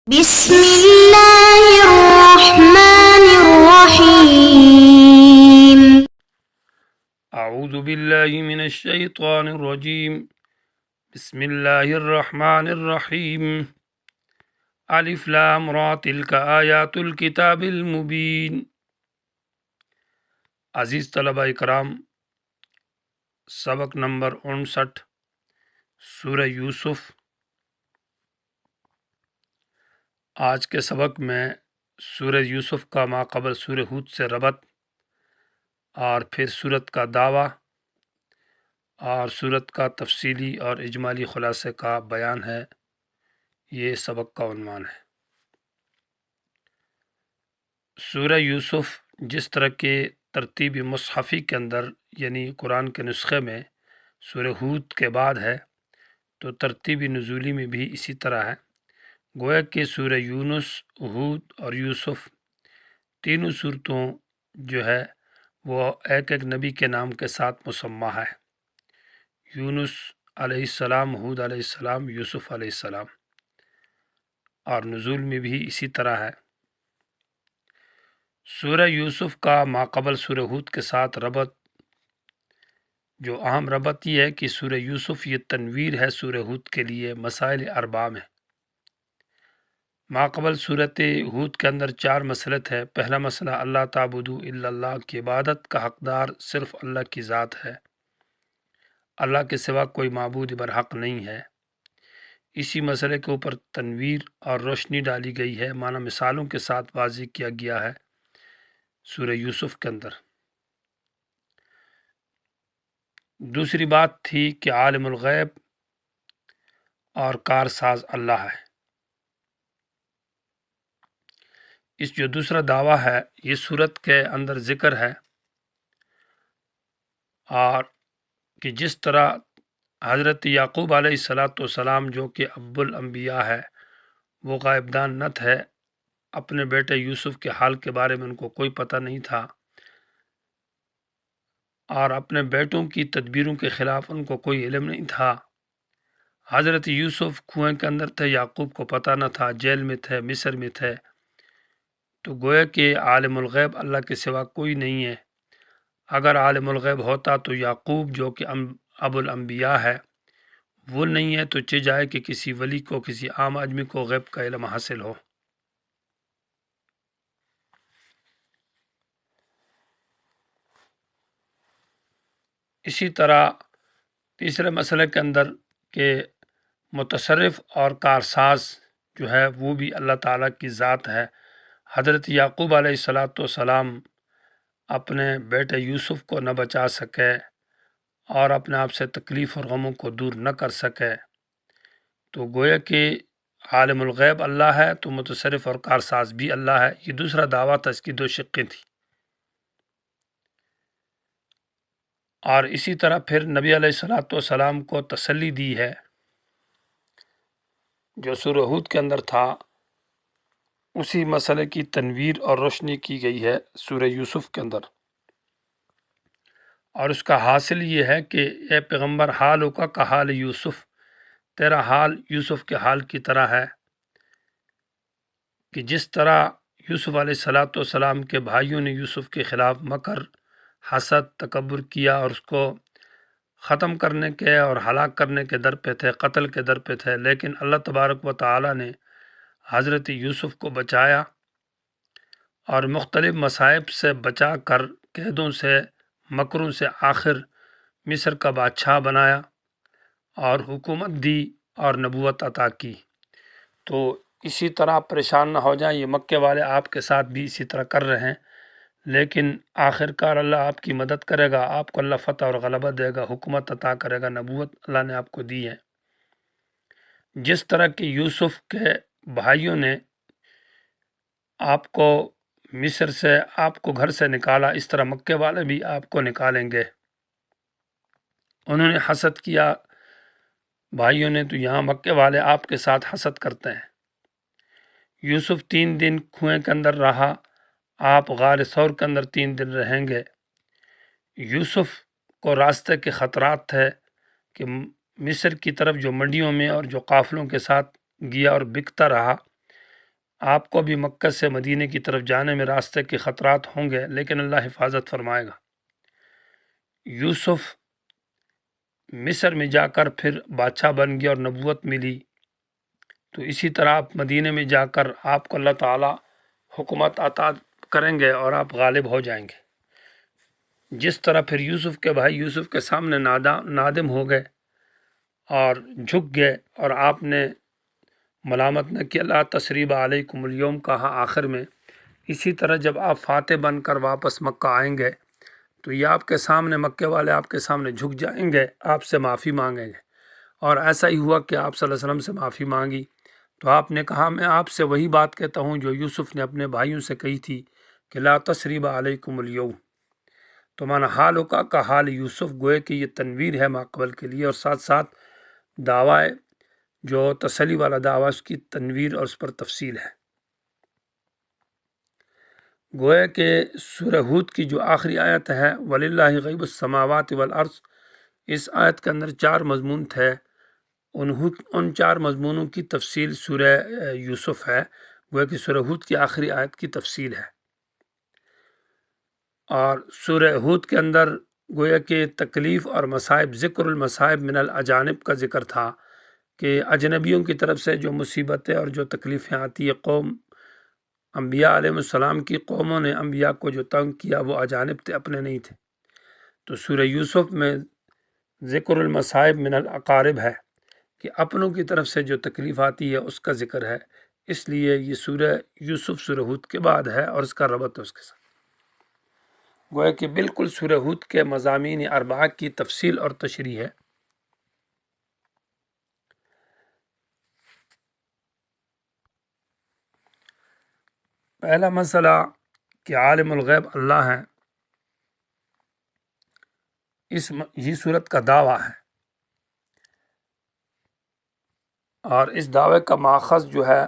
بسم اللہ الرحمن الرحیم۔ اعوذ باللہ من الشیطان الرجیم۔ بسم اللہ الرحمن الرحیم۔ الف لام را تلک آیات الکتاب المبین۔ عزیز طلبہ اکرام، سبق نمبر 59 سورہ یوسف۔ آج کے سبق میں سورہ یوسف کا ماقبل سورہ ہود سے ربط اور پھر سورت کا دعویٰ اور سورت کا تفصیلی اور اجمالی خلاصے کا بیان ہے، یہ سبق کا عنوان ہے۔ سورہ یوسف جس طرح کے ترتیب مصحفی کے اندر یعنی قرآن کے نسخے میں سورہ ہود کے بعد ہے، تو ترتیب نزولی میں بھی اسی طرح ہے۔ گویا کہ سورہ یونس، ہود اور یوسف تینوں صورتوں جو ہے وہ ایک ایک نبی کے نام کے ساتھ مسمہ ہے، یونس علیہ السلام، ہود علیہ السلام، یوسف علیہ السلام، اور نزول میں بھی اسی طرح ہے۔ سورہ یوسف کا ماقبل سورہ ہود کے ساتھ ربط، جو اہم ربط یہ ہے کہ سورہ یوسف یہ تنویر ہے سورہ ہود کے لیے مسائل اربع میں۔ ماقبل صورت ہود کے اندر 4 مسئلے تھے۔ پہلا مسئلہ اللہ تعبدوا الا اللہ کی عبادت کا حقدار صرف اللہ کی ذات ہے، اللہ کے سوا کوئی معبود برحق نہیں ہے۔ اسی مسئلے کے اوپر تنویر اور روشنی ڈالی گئی ہے، معنی مثالوں کے ساتھ واضح کیا گیا ہے سورہ یوسف کے اندر۔ دوسری بات تھی کہ عالم الغیب اور کارساز اللہ ہے۔ اس جو دوسرا دعویٰ ہے یہ سورت کے اندر ذکر ہے، اور کہ جس طرح حضرت یعقوب علیہ السلام جو کہ ابو الانبیاء ہے، وہ غائبدان نہ تھے، اپنے بیٹے یوسف کے حال کے بارے میں ان کو کوئی پتہ نہیں تھا، اور اپنے بیٹوں کی تدبیروں کے خلاف ان کو کوئی علم نہیں تھا۔ حضرت یوسف کنویں کے اندر تھے، یعقوب کو پتہ نہ تھا، جیل میں تھے، مصر میں تھے، تو گویا کہ عالم الغیب اللہ کے سوا کوئی نہیں ہے۔ اگر عالم الغیب ہوتا تو یعقوب جو کہ ابو الانبیاء ہے وہ نہیں ہے، تو چہ جائے کہ کسی ولی کو، کسی عام آدمی کو غیب کا علم حاصل ہو۔ اسی طرح تیسرے مسئلے کے اندر کہ متصرف اور کارساز جو ہے وہ بھی اللہ تعالیٰ کی ذات ہے۔ حضرت یعقوب علیہ السلام اپنے بیٹے یوسف کو نہ بچا سکے اور اپنے آپ سے تکلیف اور غموں کو دور نہ کر سکے، تو گویا کہ عالم الغیب اللہ ہے تو متصرف اور کارساز بھی اللہ ہے۔ یہ دوسرا دعویٰ تھا، اس کی 2 شقیں تھیں۔ اور اسی طرح پھر نبی علیہ السلام کو تسلی دی ہے، جو سورہ ہود کے اندر تھا اسی مسئلے کی تنویر اور روشنی کی گئی ہے سورہ یوسف کے اندر، اور اس کا حاصل یہ ہے کہ اے پیغمبر، حالوں کا حال یوسف، تیرا حال یوسف کے حال کی طرح ہے، کہ جس طرح یوسف علیہ السلام کے بھائیوں نے یوسف کے خلاف مکر، حسد، تکبر کیا اور اس کو ختم کرنے کے اور ہلاک کرنے کے در پہ تھے، قتل کے در پہ تھے، لیکن اللہ تبارک و تعالی نے حضرت یوسف کو بچایا اور مختلف مصائب سے بچا کر، قیدوں سے، مکروں سے، آخر مصر کا بادشاہ بنایا اور حکومت دی اور نبوت عطا کی۔ تو اسی طرح آپ پریشان نہ ہو جائیں، یہ مکے والے آپ کے ساتھ بھی اسی طرح کر رہے ہیں، لیکن آخر کار اللہ آپ کی مدد کرے گا، آپ کو اللہ فتح اور غلبہ دے گا، حکومت عطا کرے گا، نبوت اللہ نے آپ کو دی ہے۔ جس طرح کہ یوسف کے بھائیوں نے آپ کو مصر سے، آپ کو گھر سے نکالا، اس طرح مکے والے بھی آپ کو نکالیں گے۔ انہوں نے حسد کیا بھائیوں نے، تو یہاں مکے والے آپ کے ساتھ حسد کرتے ہیں۔ یوسف 3 دن کنویں کے اندر رہا، آپ غار ثور کے اندر 3 دن رہیں گے۔ یوسف کو راستے کے خطرات تھے کہ مصر کی طرف جو منڈیوں میں اور جو قافلوں کے ساتھ گیا اور بکتا رہا، آپ کو بھی مکہ سے مدینے کی طرف جانے میں راستے کے خطرات ہوں گے، لیکن اللہ حفاظت فرمائے گا۔ یوسف مصر میں جا کر پھر بادشاہ بن گیا اور نبوت ملی، تو اسی طرح آپ مدینے میں جا کر آپ کو اللہ تعالیٰ حکومت عطا کریں گے اور آپ غالب ہو جائیں گے۔ جس طرح پھر یوسف کے بھائی یوسف کے سامنے نادم ہو گئے اور جھک گئے، اور آپ نے ملامت نہ کیا، لا تثریب علیکم اليوم کہا آخر میں، اسی طرح جب آپ فاتح بن کر واپس مکہ آئیں گے تو یہ آپ کے سامنے، مکے والے آپ کے سامنے جھک جائیں گے، آپ سے معافی مانگیں گے۔ اور ایسا ہی ہوا کہ آپ صلی اللہ علیہ وسلم سے معافی مانگی تو آپ نے کہا میں آپ سے وہی بات کہتا ہوں جو یوسف نے اپنے بھائیوں سے کہی تھی کہ لا تثریب علیکم اليوم۔ تو مانا حال کا حال یوسف، گوئے کہ یہ تنویر ہے ماقبل کے لیے، اور ساتھ ساتھ دعوی جو تسلی والا دعویٰ اس کی تنویر اور اس پر تفصیل ہے۔ گویا کہ سورہ ہود کی جو آخری آیت ہے وَلِلَّهِ غیب السماوات والارض، اس آیت کے اندر 4 مضمون تھے، ان 4 مضمونوں کی تفصیل سورہ یوسف ہے، گویا کہ سورہ ہود کی آخری آیت کی تفصیل ہے۔ اور سورہ ہود کے اندر گویا کہ تکلیف اور مصائب، ذکر المصائب من الاجانب کا ذکر تھا کہ اجنبیوں کی طرف سے جو مصیبتیں اور جو تکلیفیں آتی ہے، قوم انبیاء علیہ السلام کی قوموں نے انبیاء کو جو تنگ کیا وہ اجانب تھے، اپنے نہیں تھے۔ تو سورہ یوسف میں ذکر المصائب من الاقارب ہے کہ اپنوں کی طرف سے جو تکلیف آتی ہے اس کا ذکر ہے، اس لیے یہ سورہ یوسف سورہ ہود کے بعد ہے اور اس کا ربط ہے اس کے ساتھ۔ گویا کہ بالکل سورہ ہود کے مضامین اربعہ کی تفصیل اور تشریح ہے۔ پہلا مسئلہ کہ عالم الغیب اللہ ہے، یہ صورت کا دعویٰ ہے، اور اس دعوے کا ماخذ جو ہے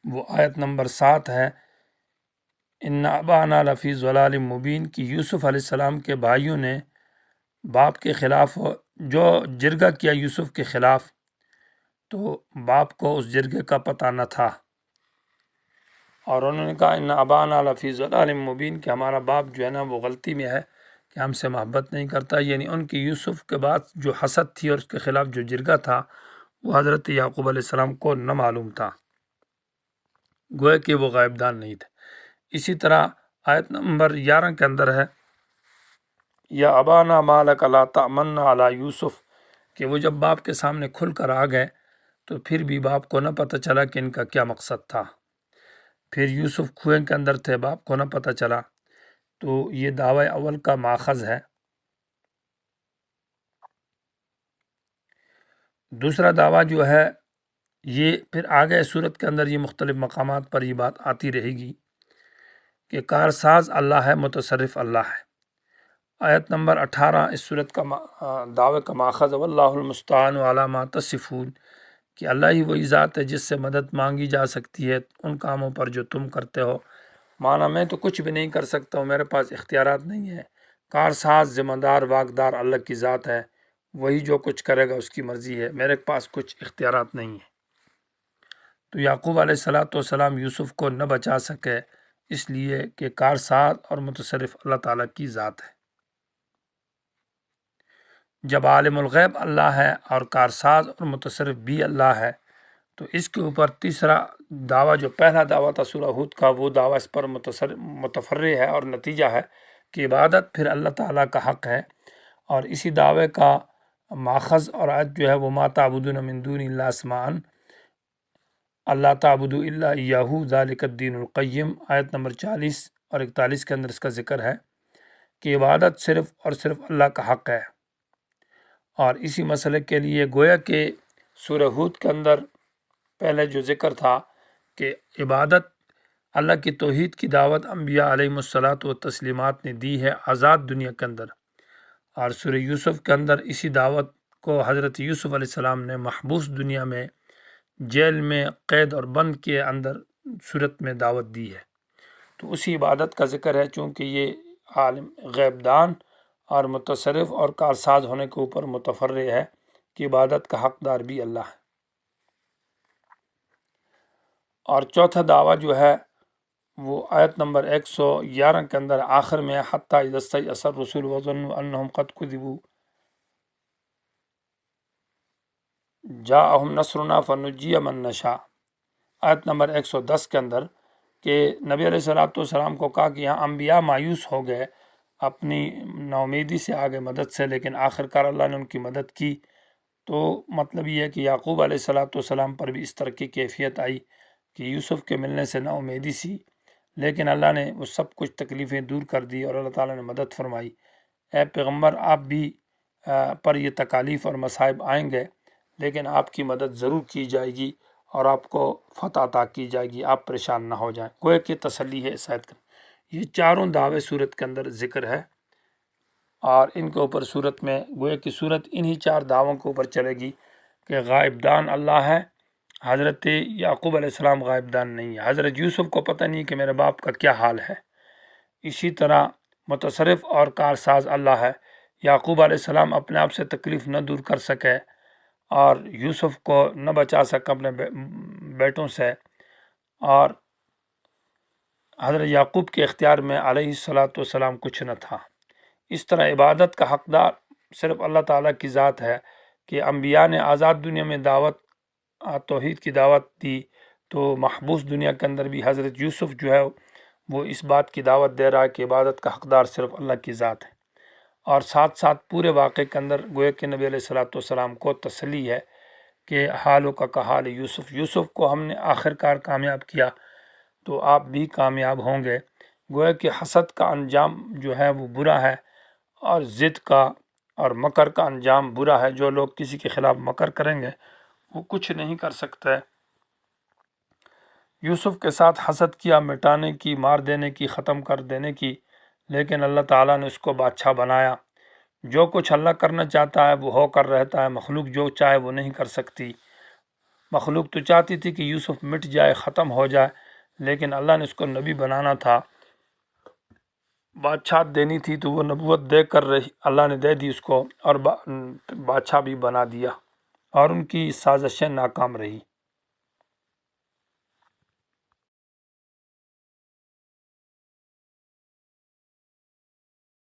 وہ آیت نمبر 7 ہے، ان ابانا لفی ضلال مبین، کی یوسف علیہ السلام کے بھائیوں نے باپ کے خلاف جو جرگہ کیا یوسف کے خلاف، تو باپ کو اس جرگے کا پتہ نہ تھا، اور انہوں نے کہا ان ابانا لفی ضلال مبین، کہ ہمارا باپ جو ہے نا وہ غلطی میں ہے کہ ہم سے محبت نہیں کرتا، یعنی ان کی یوسف کے بعد جو حسد تھی اور اس کے خلاف جو جرگہ تھا وہ حضرت یعقوب علیہ السلام کو نہ معلوم تھا، گویا کہ وہ غائب دان نہیں تھے۔ اسی طرح آیت نمبر 11 کے اندر ہے یا ابانا ما لک لا تأمنا علی یوسف، کہ وہ جب باپ کے سامنے کھل کر آ گئے تو پھر بھی باپ کو نہ پتہ چلا کہ ان کا کیا مقصد تھا۔ پھر یوسف کنویں کے اندر تھے، باپ کو نہ پتہ چلا، تو یہ دعوی اول کا ماخذ ہے۔ دوسرا دعویٰ جو ہے یہ پھر آگے صورت کے اندر یہ مختلف مقامات پر یہ بات آتی رہے گی کہ کارساز اللہ ہے، متصرف اللہ ہے۔ آیت نمبر 18 اس صورت کا دعوے کا ماخذ واللہ المستعان علی ما تصفون، کہ اللہ ہی وہی ذات ہے جس سے مدد مانگی جا سکتی ہے ان کاموں پر جو تم کرتے ہو۔ مانا میں تو کچھ بھی نہیں کر سکتا ہوں، میرے پاس اختیارات نہیں ہے، کارساز ذمہ دار واقدار اللہ کی ذات ہے، وہی جو کچھ کرے گا اس کی مرضی ہے، میرے پاس کچھ اختیارات نہیں ہیں۔ تو یعقوب علیہ السلام یوسف کو نہ بچا سکے، اس لیے کہ کارساز اور متصرف اللہ تعالیٰ کی ذات ہے۔ جب عالم الغیب اللہ ہے اور کارساز اور متصرف بھی اللہ ہے، تو اس کے اوپر تیسرا دعویٰ، جو پہلا دعویٰ تھا سورہ ہود کا، وہ دعویٰ اس پر متفرع ہے اور نتیجہ ہے کہ عبادت پھر اللہ تعالیٰ کا حق ہے، اور اسی دعوے کا ماخذ اور آیت جو ہے وہ ما تعبدون من دون اللہ اسماء اللہ تعبدوا الا ایاہ ذالک الدین القیم، آیت نمبر 40 اور 41 کے اندر اس کا ذکر ہے کہ عبادت صرف اور صرف اللہ کا حق ہے۔ اور اسی مسئلے کے لیے گویا کہ سورہ ہود کے اندر پہلے جو ذکر تھا کہ عبادت اللہ کی توحید کی دعوت انبیاء علیہم الصلاۃ والتسلیمات نے دی ہے آزاد دنیا کے اندر، اور سورہ یوسف کے اندر اسی دعوت کو حضرت یوسف علیہ السلام نے محبوس دنیا میں جیل میں قید اور بند کے اندر صورت میں دعوت دی ہے۔ تو اسی عبادت کا ذکر ہے، چونکہ یہ عالم غیب دان اور متصرف اور کارساز ہونے کے اوپر متفرع ہے کہ عبادت کا حقدار بھی اللہ ہے۔ اور چوتھا دعویٰ جو ہے وہ آیت نمبر 111 کے اندر آخر میں حتیٰ اذا استیأس الرسل وظنوا انہم قد کذبوا جاءہم نصرنا فنجی من نشاء، آیت نمبر 110 کے اندر کہ نبی علیہ السلام کو کہا کہ یہاں انبیاء مایوس ہو گئے اپنی ناامیدی سے آگے مدد سے، لیکن آخر کار اللہ نے ان کی مدد کی۔ تو مطلب یہ ہے کہ یعقوب علیہ السلام پر بھی اس طرح کی کیفیت آئی کہ یوسف کے ملنے سے نا امیدی سی، لیکن اللہ نے وہ سب کچھ تکلیفیں دور کر دی اور اللہ تعالیٰ نے مدد فرمائی۔ اے پیغمبر، آپ بھی پر یہ تکالیف اور مصائب آئیں گے، لیکن آپ کی مدد ضرور کی جائے گی اور آپ کو فتح عطا کی جائے گی، آپ پریشان نہ ہو جائیں۔ گویا کہ تسلی ہے اس آیت کا۔ یہ چاروں دعوے صورت کے اندر ذکر ہے، اور ان کے اوپر صورت میں گویا کہ صورت انہی چار دعووں کے اوپر چلے گی کہ غائب دان اللہ ہے۔ حضرت یعقوب علیہ السلام غائب دان نہیں ہے، حضرت یوسف کو پتہ نہیں کہ میرے باپ کا کیا حال ہے۔ اسی طرح متصرف اور کارساز اللہ ہے۔ یعقوب علیہ السلام اپنے آپ سے تکلیف نہ دور کر سکے اور یوسف کو نہ بچا سکا اپنے بیٹوں سے، اور حضرت یعقوب کے اختیار میں علیہ السلام کچھ نہ تھا۔ اس طرح عبادت کا حقدار صرف اللہ تعالیٰ کی ذات ہے کہ انبیاء نے آزاد دنیا میں توحید کی دعوت دی، تو محبوس دنیا کے اندر بھی حضرت یوسف جو ہے وہ اس بات کی دعوت دے رہا ہے کہ عبادت کا حقدار صرف اللہ کی ذات ہے۔ اور ساتھ ساتھ پورے واقعے کے اندر گویا کہ نبی علیہ السلام کو تسلی ہے کہ حالوں کا حال یوسف کو ہم نے آخر کار کامیاب کیا، تو آپ بھی کامیاب ہوں گے۔ گویا کہ حسد کا انجام جو ہے وہ برا ہے، اور ضد کا اور مکر کا انجام برا ہے۔ جو لوگ کسی کے خلاف مکر کریں گے وہ کچھ نہیں کر سکتے۔ یوسف کے ساتھ حسد کیا، مٹانے کی، مار دینے کی، ختم کر دینے کی، لیکن اللہ تعالیٰ نے اس کو بادشاہ بنایا۔ جو کچھ اللہ کرنا چاہتا ہے وہ ہو کر رہتا ہے، مخلوق جو چاہے وہ نہیں کر سکتی۔ مخلوق تو چاہتی تھی کہ یوسف مٹ جائے، ختم ہو جائے، لیکن اللہ نے اس کو نبی بنانا تھا، بادشاہ دینی تھی، تو وہ نبوت دے کر اللہ نے دے دی اس کو، اور بادشاہ بھی بنا دیا، اور ان کی سازشیں ناکام رہی۔